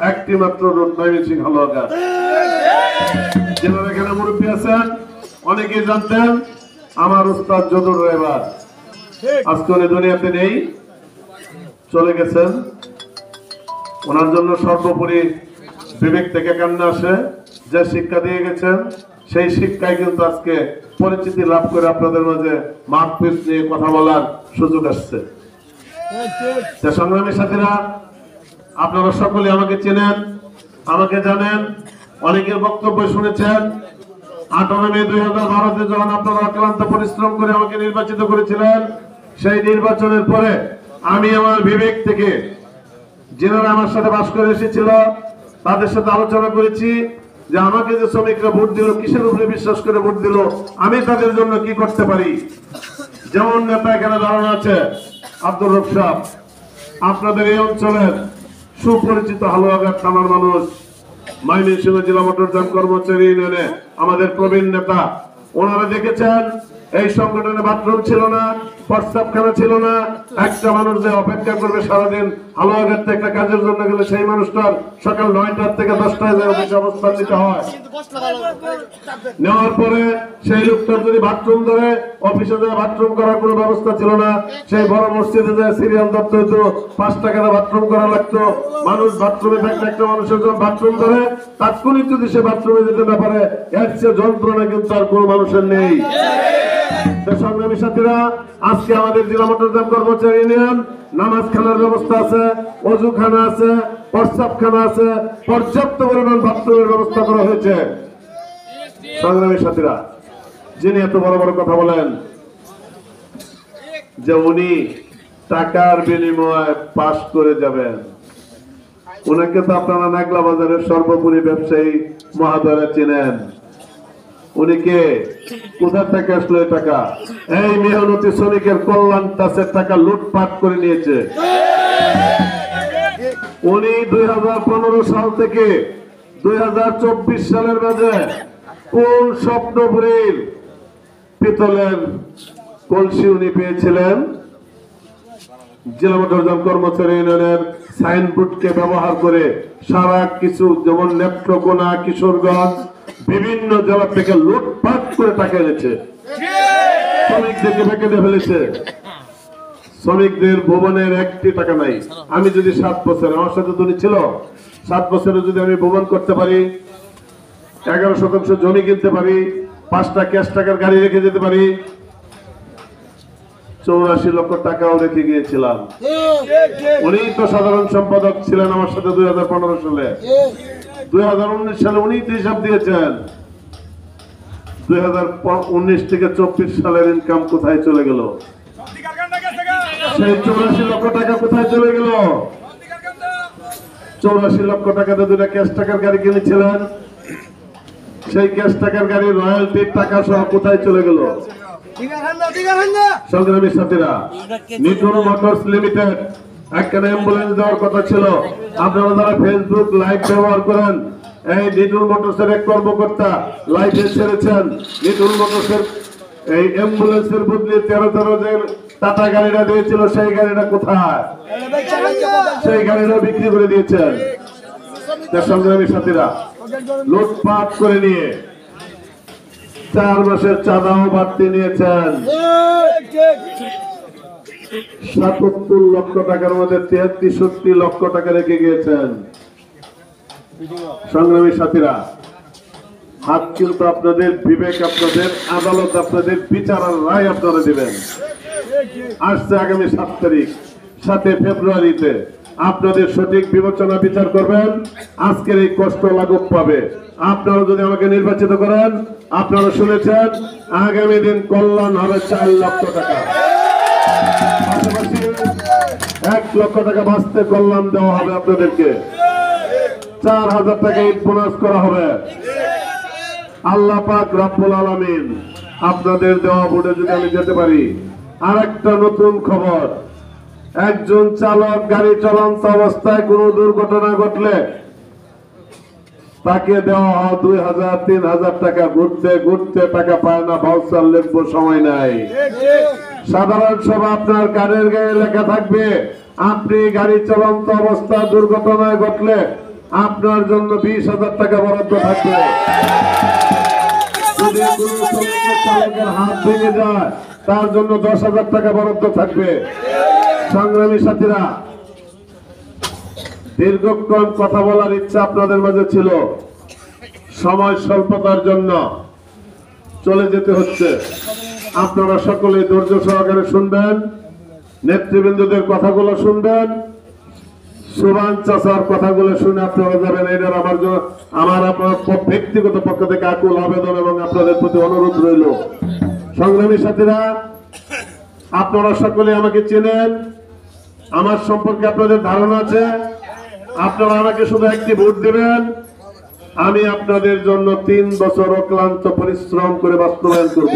একটি মাত্র রোড ময়মনসিংহ হালুয়াঘাট। যারা এখানে মুরব্বী আছেন অনেকেই জানতেন আমার উস্তাদ যদুর ড্রাইভার, আজকে উনি দুনিয়াতে নেই, চলে গেছেন। ওনার জন্য সর্বোপরি বিবেক থেকে কান্না আসে। যে শিক্ষা দিয়ে গেছেন সেই শিক্ষায় কিন্তু আজকে পরিচিতি লাভ করে আপনাদের মাঝে মাহফিল নিয়ে কথা বলার সুযোগ আসছে। সংগ্রামী সাথীরা, আপনারা সকলে আমাকে চেনেন, আমাকে জানেন, অনেকের বক্তব্য শুনেছেন। 18 মে 2012-তে যখন আপনারা অক্লান্ত পরিশ্রম করে আমাকে নির্বাচিত করেছিলেন, সেই নির্বাচনের পরে আমি আমার বিবেক থেকে যারা আমার সাথে বাস করে এসেছিল তাদের সাথে আলোচনা করেছি যে আমাকে যে শ্রমিকরা ভোট দিল, কিসের উপরে বিশ্বাস করে ভোট দিল, আমি তাদের জন্য কি করতে পারি। যেমন নেতা এখানে দাঁড়ানো আছে আব্দুর রব সাহেব, আপনাদের এই অঞ্চলের সুপরিচিত হালুয়াঘাট থানার মানুষ, ময়মনসিংহ জেলা মোটরযান কর্মচারী ইউনিয়নে আমাদের প্রবীণ নেতা। ওনারা দেখেছেন এই সংগঠনে বাথরুম ছিল না, প্রস্রাবখানা ছিল না। একটা মানুষ যে অপেক্ষা করবে সারাদিন হালুয়াঘাট থেকে একটা কাজের জন্য গেলে সেই মানুষটার সকাল 9টা থেকে 10টায় যায় অফিসে অবস্থান নিতে হয়। নেওয়ার পরে সেই লোকটার যদি বাথরুম ধরে অফিসে যায়, বাথরুম করার কোনো ব্যবস্থা ছিল না। সেই বড় মসজিদে যায় সিরিয়াল ধরতে হতো, 5 টাকার বাথরুম করা লাগতো। মানুষ বাথরুমে থাকতে একটা মানুষের যখন বাথরুম ধরে তাৎক্ষণিক যদি সে বাথরুমে যেতে না পারে, এর চেয়ে যন্ত্রণা কিন্তু আর কোনো মানুষের নেই। সংগ্রামী সাথীরা, আজকে আমাদের জেলা মোটরযান কর্মচারী ইউনিয়ন নামাজ খানার ব্যবস্থা আছে, অজুখানা আছে, প্রস্রাবখানা আছে, পর্যাপ্ত পরিমাণ বাথরুমের ব্যবস্থা করা হয়েছে। সংগ্রামী সাথীরা, যিনি এত বড় বড় কথা বলেন যে উনি টাকার বিনিময়ে পাস করে যাবেন, উনাকে তো আপনারা নাগলা বাজারের সর্বোপরি ব্যবসায়ী মহাদয়রা চেনেন। উনি কে, কোথা থেকে আসলো টাকা? এই মেহনতি শ্রমিকের কল্যাণ ট্রাস্টের টাকা লুটপাট করে নিয়েছে। উনি 2015 সাল থেকে 2024 সালের মাঝে কোন স্বপ্নপুরীর পিতলের কলসি উনি পেয়েছিলেন? জেলা মোটরযান কর্মচারী ইউনিয়নের সাইনবোর্ডকে ব্যবহার করে সারা কিছু, যেমন নেত্রকোনা, কিশোরগঞ্জ, বিভিন্ন জেলা থেকে লুটপাট করে টাকা এনেছে, শ্রমিকদেরকে বেঁকে ফেলেছে। শ্রমিকদের ভবনের একটি টাকা নাই। আমি যদি 7 বছর, আমার সাথে তো ছিল, 7 বছরে যদি আমি ভবন করতে পারি, 11% জমি কিনতে পারি, 5টা ক্যাশ টাকার গাড়ি রেখে যেতে পারি, 84 লক্ষ টাকাও রেখে গিয়েছিলাম। উনি তো সাধারণ সম্পাদক ছিলেন আমার সাথে 2015 সালে। 2019 সালে উনি হিসাব দিয়েছেন 2019 থেকে 24 সালের ইনকাম কোথায় চলে গেল? সেই 84 লক্ষ টাকা কোথায় চলে গেল? 84 লক্ষ টাকাতে 2টা ক্যাশ টাকার গাড়ি কিনেছিলেন, সেই ক্যাশ টাকার গাড়ি রয়্যালটির টাকা সহ কোথায় চলে গেল? সংগ্রামী সাথীরা, নিটন মোটরস লিমিটেড একটা অ্যাম্বুলেন্স দেওয়ার কথা ছিল। আপনারা যারা ফেসবুক লাইভ ব্যবহার করেন, এই নিটন মোটরসের এক কর্মকর্তা লাইভে ছেড়েছেন নিটন মোটরসের এই অ্যাম্বুলেন্সের বদলে 13 যে টাটা গাড়িটা দিয়েছিল সেই গাড়িটা কোথায়? সেই গাড়িটা বিক্রি করে দিয়েছেন। সংগ্রামী সাথীরা, লুটপাট করে নিয়ে 4 মাসের চাঁদাও বাড়তি নিয়েছেন। 77 লক্ষ টাকার মধ্যে 63 লক্ষ টাকা রেখে গিয়েছেন। সংগ্রামী সাথীরা, হাত কিন্তু আপনাদের, বিবেক আপনাদের, আদালত আপনাদের, বিচার আর রায় আপনারা দিবেন। আসছে আগামী 7 তারিখ, 7 ফেব্রুয়ারিতে আপনাদের সঠিক বিবেচনা বিচার করবেন। আজকের এই কষ্ট লাঘব পাবে। আপনারা যদি আমাকে নির্বাচিত করেন, আপনারা শুনেছেন আগামী দিন কল্যাণ হবে 4 লক্ষ টাকা, পাশাপাশি 1 লক্ষ টাকা বাঁচতে কল্যাণ দেওয়া হবে আপনাদেরকে। 4000 টাকা ঈদ বোনাস করা হবে। আল্লাহ পাক রব্বুল আলামিন আপনাদের দেওয়া ভোটে যদি আমি যেতে পারি। আর একটা নতুন খবর, একজন চালক গাড়ি চলন্ত অবস্থায় কোনো দুর্ঘটনা ঘটলে তাকে দেওয়া হয় 2000-3000 টাকা। ঘুরতে ঘুরতে টাকা পায় না, ভাউচার লিখবো, সময় নাই। সাধারণ সভা আপনার গাড়ির গায়ে লেখা থাকবে, আপনি গাড়ি চলন্ত অবস্থা দুর্ঘটনায় ঘটলে আপনার জন্য 20,000 টাকা বরাদ্দ থাকবে। যদি কোনো শ্রমিকের চালকের হাত ভেঙে যায় তার জন্য 10,000 টাকা বরাদ্দ থাকবে। সংগ্রামী সাথীরা, দীর্ঘক্ষণ কথা বলার ইচ্ছা আপনাদের মাঝে ছিল, সময় স্বল্পতার জন্য চলে যেতে হচ্ছে। আপনারা সকলে ধৈর্য সহকারে শুনবেন, নেতৃবৃন্দদের কথাগুলো শুনবেন, সুবান চাচার কথাগুলো শুনে আপনারা যাবেন। এটা আমার জন্য, আমার আপনার ব্যক্তিগত পক্ষ থেকে আকুল আবেদন এবং আপনাদের প্রতি অনুরোধ রইল। সংগ্রামী সাথীরা, আপনারা সকলে আমাকে চেনেন, আমার সম্পর্কে আপনাদের ধারণা আছে। আপনারা আমাকে শুধু একটি ভোট দেবেন, আমি আপনাদের জন্য 3 বছর অক্লান্ত পরিশ্রম করে বাস্তবায়ন করব।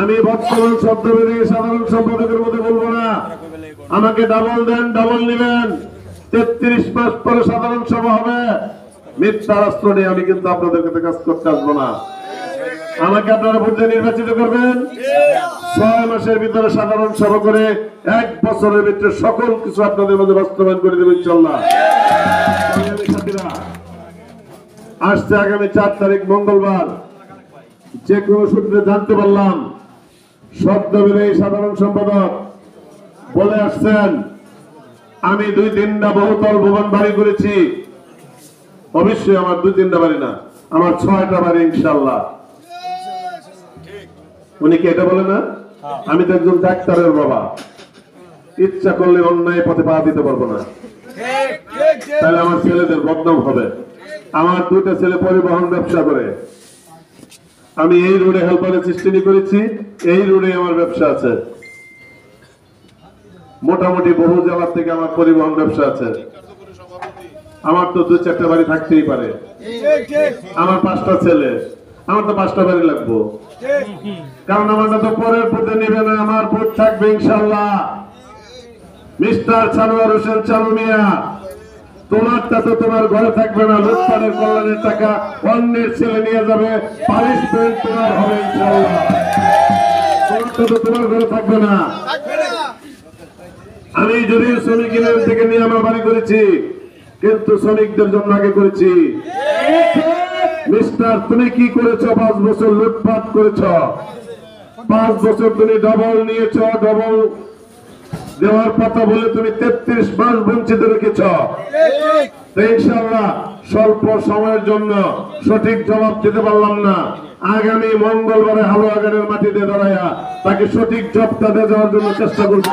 আমি বর্তমান শব্দবিধি সাধারণ সম্পাদকের মধ্যে বলবো না, আমাকে ডাবল দেন, ডাবল নেবেন। 33 মাস পরে সাধারণ সভা হবে, মিথ্যা রাষ্ট্র নিয়ে আমি কিন্তু আপনাদের কাছে কাজ করতে আসবো না। আমাকে আপনারা ভোট দিয়ে নির্বাচিত করবেন। 6 মাসের ভিতরে সাধারণ সভা করে 1 বছরের ভিতরে সকল কিছু আপনাদের মধ্যে বাস্তবায়ন করে দেবেন ইনশাআল্লাহ। আসছে আগামী 4 তারিখ মঙ্গলবার, যে কোনো সূত্রে জানতে পারলাম শব্দবিধি সাধারণ সম্পাদক বলে আসছেন আমি 2-3টা বহুতল ভবন বাড়ি করেছি। অবশ্যই আমার 2-3টা বাড়ি না, আমার 6টা বাড়ি ইনশাআল্লাহ। উনি কি এটা বলে না? আমি তো একজন ডাক্তারের বাবা, ইচ্ছা করলে অন্যায় পথে পা দিতে পারবো না, তাহলে আমার ছেলেদের বদনাম হবে। আমার 2টা ছেলে পরিবহন ব্যবসা করে, আমি এই রোডে হেল্পারের সৃষ্টি করেছি, এই রোডে আমার ব্যবসা আছে। মোটামুটি বহু জেলার থেকে আমার পরিবহন ব্যবসা আছে। আমার তো 2-4টা বাড়ি থাকতেই পারে, আমার 5টা ছেলে, আমার তো 5টা বাড়ি লাগবো। কারণ আমাদের তো পরের পথে নেবে না, আমার ভোট থাকবে ইনশাআল্লাহ। মিস্টার সানোয়ার হোসেন চালু মিয়া, তোমারটা তো তোমার ঘরে থাকবে না, লুটপাটের কল্যাণের টাকা অন্যের ছেলে নিয়ে যাবে, পানিশমেন্ট তোমার হবে ইনশাআল্লাহ। তোমারটা তো তোমার ঘরে থাকবে না। আমি যদি শ্রমিক ইউনিয়ন থেকে নিয়ে আমার বাড়ি করেছি, কিন্তু শ্রমিকদের জন্য আগে করেছি। মিস্টার, তুমি কি করেছো? 5 বছর লুটপাট করেছ, 5 বছর তুমি ডবল নিয়েছ, ডবল দেওয়ার কথা বলে তুমি 33 মাস বঞ্চিত রেখেছ। ইনশাআল্লাহ স্বল্প সময়ের জন্য সঠিক জবাব দিতে পারলাম না, আগামী মঙ্গলবারে হালুয়াগানের মাটিতে দাঁড়াইয়া তাকে সঠিক জবাবটা দিয়ে দেওয়ার জন্য চেষ্টা করব।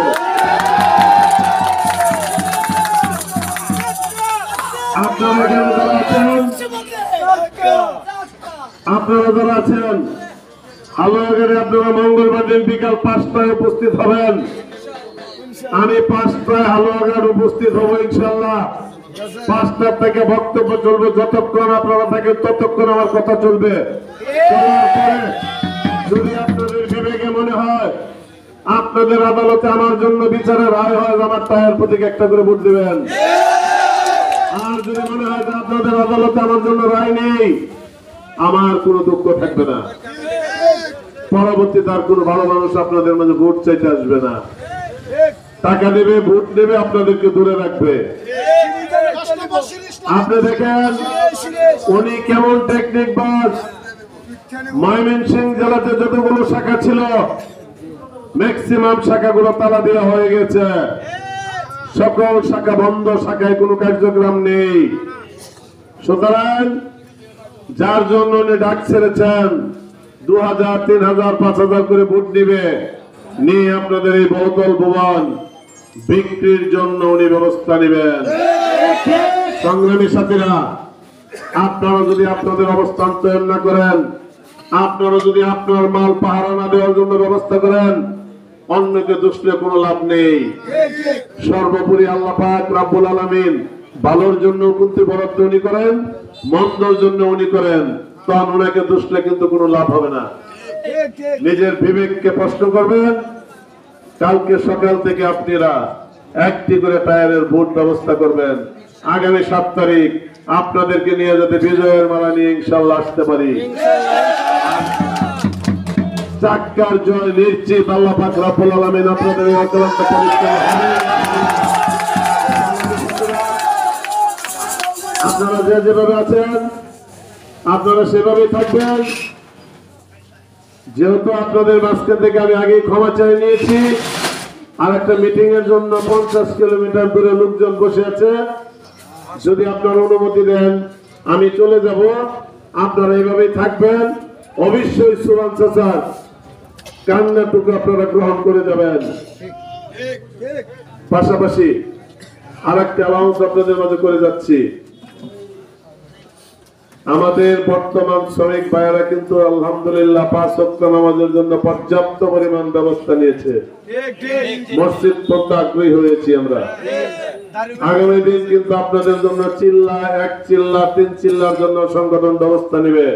আপনারা যারা আছেন হালুয়াগানে, আপনারা মঙ্গলবার দিন বিকাল 5টায় উপস্থিত হবেন। আমি 5টায় হালুয়াগান উপস্থিত হবো ইনশাআল্লাহ। 5টা থেকে বক্তব্য চলবে, যতক্ষণ আপনারা থাকেন ততক্ষণ আমার কথা চলবে। চলার পরে যদি আপনাদের বিবেকে মনে হয় আপনাদের আদালতে আমার জন্য বিচারের রায় হয়, আমার টায়ার প্রতীক একটা করে ভোট দিবেন। আর যদি মনে হয় যে আপনাদের আদালতে আমার জন্য রায় নেই, আমার কোনো দুঃখ থাকবে না। পরবর্তীতে আর কোনো ভালো মানুষ আপনাদের মাঝে ভোট চাইতে আসবে না, টাকা দেবে, ভোট দেবে, আপনাদেরকে দূরে রাখবে। আপনি দেখেন উনি কেমন টেকনিক বাজ। ময়মনসিংহ জেলাতে যতগুলো শাখা ছিল ম্যাক্সিমাম শাখাগুলো তালা দেওয়া হয়ে গেছে, সকল শাখা বন্ধ, শাখায় কোনো কার্যক্রম নেই। সুতরাং যার জন্য উনি ডাক ছেড়েছেন 2000, 3000, 5000 করে ভোট দিবে, নিয়ে আপনাদের এই বহুতল ভবন বিক্রির জন্য উনি ব্যবস্থা নেবেন। সংগ্রামী সাথীরা, আপনারা যদি আপনাদের অবস্থান তৈরি না করেন, আপনারা যদি আপনার মাল পাহারা না দেওয়ার জন্য ব্যবস্থা করেন, অন্যকে দুষলে কোনো লাভ নেই। সর্বোপরি আল্লাহ পাক রব্বুল আলামিন ভালোর জন্য কুন্তি বরাদ্দ উনি করেন, মন্দর জন্য উনি করেন, তখন ওনাকে দুষলে কিন্তু কোনো লাভ হবে না। নিজের বিবেককে প্রশ্ন করবেন। কালকে সকাল থেকে আপনারা একটি করে টায়ারের ভোট ব্যবস্থা করবেন। আগামী 7 তারিখ আপনাদেরকে নিয়ে যাতে বিজয়ের মালা নিয়ে ইনশাআল্লাহ আসতে পারি। চাক্কার জয় নিশ্চিত। আল্লাহ পাক রব্বুল আলামিন আপনাদের এই অক্লান্ত পরিশ্রম আপনারা যেভাবে আছেন আপনারা সেভাবেই থাকবেন। যেহেতু আপনাদের মাঝখান থেকে আমি আগেই ক্ষমা চাই নিয়েছি, আর একটা মিটিং এর জন্য 50 কিলোমিটার দূরে লোকজন বসে আছে, যদি আপনারা অনুমতি দেন আমি চলে যাব। আপনারা এইভাবেই থাকবেন। অবশ্যই সুমান চাচার কান্নাটুকু আপনারা গ্রহণ করে যাবেন। পাশাপাশি আর একটা অ্যালাউন্স আপনাদের মাঝে করে যাচ্ছি। আমাদের বর্তমান শ্রমিক ভাইয়েরা কিন্তু আলহামদুলিল্লাহ 5 ওয়াক্ত নামাজের জন্য পর্যাপ্ত পরিমাণ ব্যবস্থা নিয়েছে। মসজিদ পড়তে আগ্রহী হয়েছি আমরা। আগামী দিন কিন্তু আপনাদের জন্য চিল্লা 1 চিল্লা 3 চিল্লার জন্য সংগঠন ব্যবস্থা নেবে।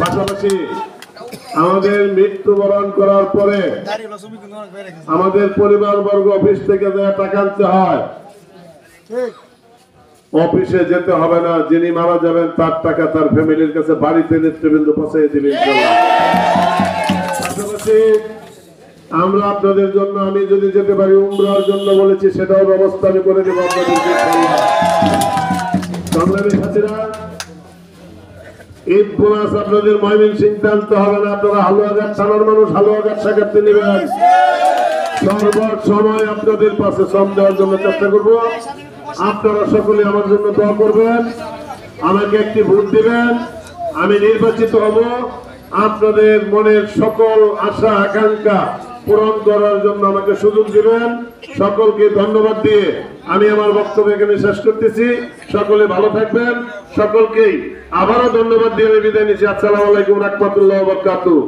পাশাপাশি আমাদের মৃত্যুবরণ করার পরে আমাদের পরিবারবর্গ অফিস থেকে যে টাকা আনতে হয়, অফিসে যেতে হবে না। যিনি মারা যাবেন তার টাকা তার ফ্যামিলির কাছে বাড়িতে নেতৃবৃন্দ পৌঁছে দিবে ইনশাআল্লাহ। পাশাপাশি আমরা আপনাদের জন্য, আমি যদি যেতে পারি উমরার জন্য বলেছি, সেটাও ব্যবস্থা আমি করে দেবো আপনাদের ইনশাআল্লাহ। সংগ্রামী সাথীরা, ঈদ বোনাস আপনাদের ময়মনসিংহে আনতে হবে না। আপনারা হালুয়াঘাট থানার মানুষ হালুয়াঘাট শাখাতে নেবেন। সর্বত সময় আপনাদের পাশে শ্রম দেওয়ার জন্য চেষ্টা করব। আপনারা সকলে আমার জন্য দোয়া করবেন, আমাকে একটি ভোট দিবেন, আমি নির্বাচিত হব। আপনাদের মনের সকল আশা আকাঙ্ক্ষা পূরণ করার জন্য আমাকে সুযোগ দিবেন। সকলকে ধন্যবাদ দিয়ে আমি আমার বক্তব্য এখানে শেষ করতেছি। সকলে ভালো থাকবেন। সকলকেই আবারও ধন্যবাদ দিয়ে আমি বিদায় নিচ্ছি। আসসালামু আলাইকুম ওয়া রাহমাতুল্লাহি ওয়া বারাকাতুহু।